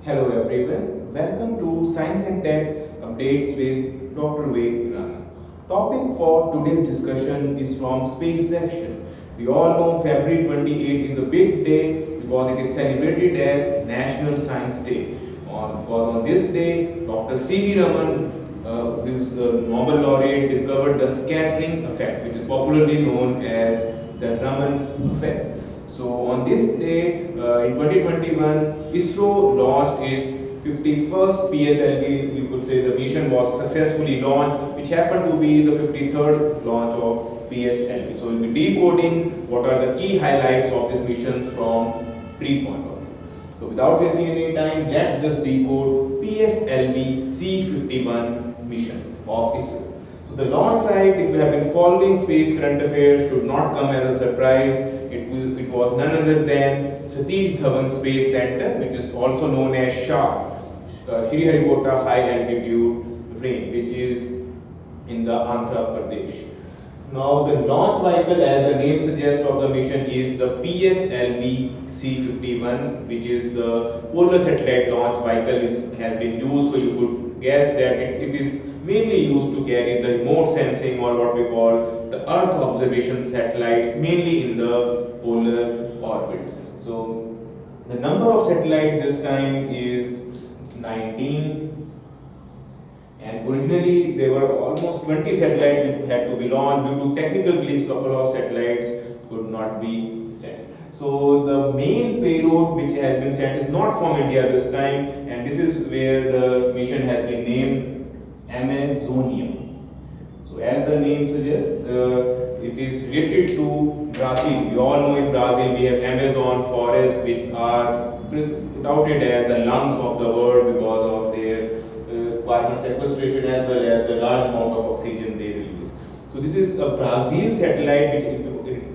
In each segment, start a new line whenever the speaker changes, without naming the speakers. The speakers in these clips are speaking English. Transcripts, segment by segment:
Hello everyone, welcome to Science and Tech Updates with Dr. Ved Rana. Topic for today's discussion is from space section. We all know February 28 is a big day because it is celebrated as National Science Day. Because on this day, Dr. C.V. Raman, who is the Nobel laureate, discovered the scattering effect, which is popularly known as the Raman effect. So on this day in 2021, ISRO launched its 51st PSLV. You could say the mission was successfully launched, which happened to be the 53rd launch of PSLV. So we'll be decoding what are the key highlights of this mission from pre-point of view. So without wasting any time, let's just decode PSLV C51 mission of ISRO. So the launch site, if you have been following space current affairs, should not come as a surprise. It was none other than Satish Dhawan Space Center, which is also known as SHAR, Sriharikota High Altitude Range, which is in the Andhra Pradesh. Now the launch vehicle, as the name suggests, of the mission is the PSLV C51, which is the Polar Satellite Launch Vehicle has been used. So you could guess that it is mainly used to carry the remote sensing, or what we call the Earth observation satellites, mainly in the polar orbit. So the number of satellites this time is 19, and originally there were almost 20 satellites which had to be launched. Due to technical glitch, couple of satellites could not be sent. So the main payload which has been sent is not from India this time, and this is where the mission has been named Amazonia. So as the name suggests, it is related to Brazil. We all know in Brazil we have Amazon forest, which are touted as the lungs of the world because of their carbon sequestration as well as the large amount of oxygen they release. So this is a Brazil satellite,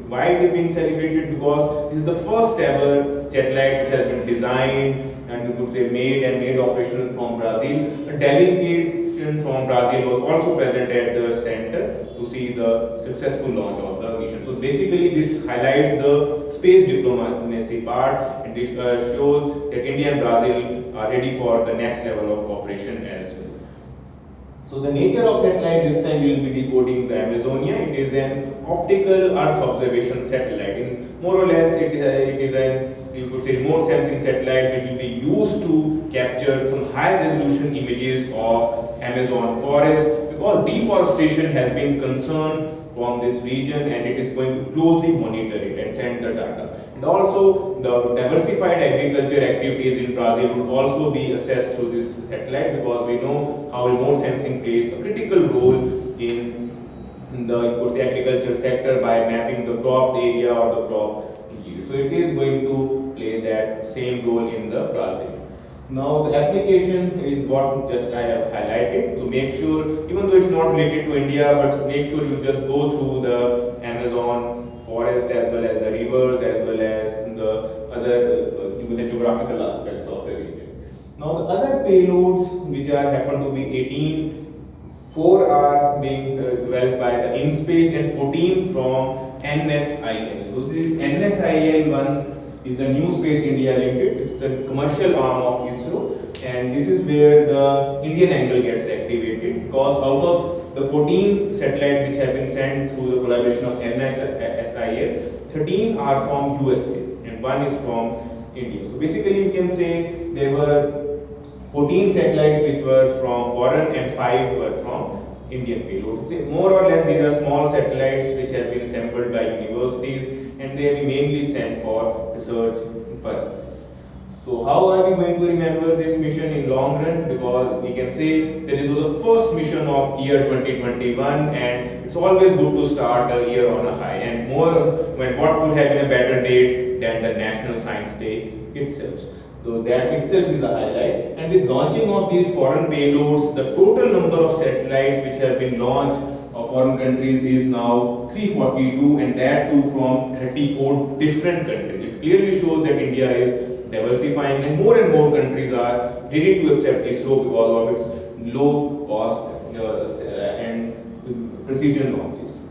why it is being celebrated, because this is the first ever satellite which has been designed and you could say made operational from Brazil. A delegation from Brazil was also present at the center to see the successful launch of the mission. So basically this highlights the space diplomacy part, and this shows that India and Brazil are ready for the next level of cooperation as well. So the nature of satellite, this time we will be decoding the Amazonia. It is an optical Earth observation satellite. In more or less, it is an, you could say, remote sensing satellite which will be used to capture some high resolution images of Amazon forest, because deforestation has been concerned from this region, and it is going to closely monitor it and send the data. And also the diversified agriculture activities in Brazil would also be assessed through this satellite, because we know how remote sensing plays a critical role in the, you could say, agriculture sector by mapping the crop area or the crop yield. So it is going to play that same role in the Brazil. Now the application is what just I have highlighted to make sure, even though it's not related to India, but make sure you just go through the Amazon forest as well as the rivers as well as the other the geographical aspects of the region. Now the other payloads which are happen to be 18, 4 are being developed by the InSpace and 14 from NSIL. This is NSIL one is the New Space India Limited. It's the commercial arm of ISRO, and this is where the Indian angle gets activated, because out of the 14 satellites which have been sent through the collaboration of NSIL, 13 are from USA and 1 is from India. So basically you can say there were 14 satellites which were from foreign and 5 were from Indian payloads. More or less these are small satellites which have been assembled by universities, and they have been mainly sent for research purposes. So how are we going to remember this mission in long run? Because we can say that this was the first mission of year 2021, and it's always good to start a year on a high, and more when what would have been a better date than the National Science Day itself. So that itself is a highlight. And with launching of these foreign payloads, the total number of satellites which have been launched of foreign countries is now 342, and that too from 34 different countries. It clearly shows that India is diversifying, and more countries are ready to accept ISRO because of its low cost and precision launches.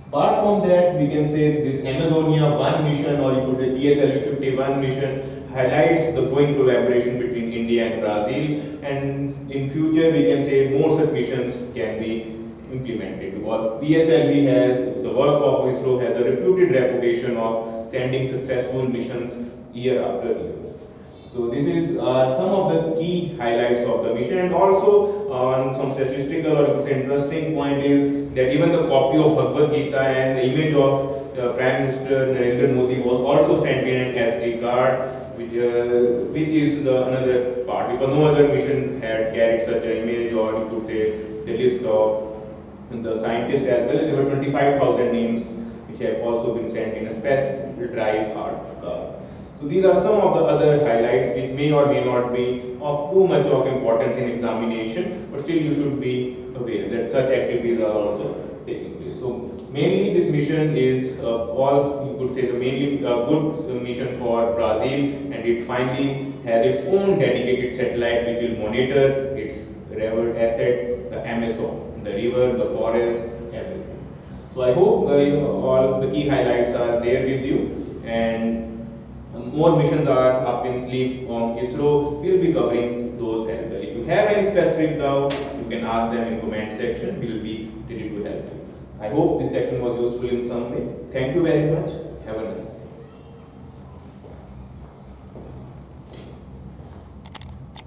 Apart from that, we can say this Amazonia 1 mission, or you could say PSLV 51 mission, highlights the growing collaboration between India and Brazil, and in future we can say more such missions can be implemented, because PSLV has, the work of ISRO has a reputed reputation of sending successful missions year after year. So this is some of the key highlights of the mission, and also on some statistical or you could say interesting point is that even the copy of Bhagavad Gita and the image of Prime Minister Narendra Modi was also sent in an SD card, which is the another part, because no other mission had carried such an image, or you could say the list of the scientists as well. There were 25,000 names which have also been sent in a special drive hard card. So these are some of the other highlights which may or may not be of too much of importance in examination, but still you should be aware that such activities are also taking place. So mainly this mission is all you could say the mainly good mission for Brazil, and it finally has its own dedicated satellite which will monitor its revered asset, the Amazon, the river, the forest, everything. So I hope all the key highlights are there with you, and more missions are up in sleeve from ISRO. We will be covering those as well. If you have any specific doubt, you can ask them in comment section. We will be ready to help you. I hope this session was useful in some way. Thank you very much. Have a nice day.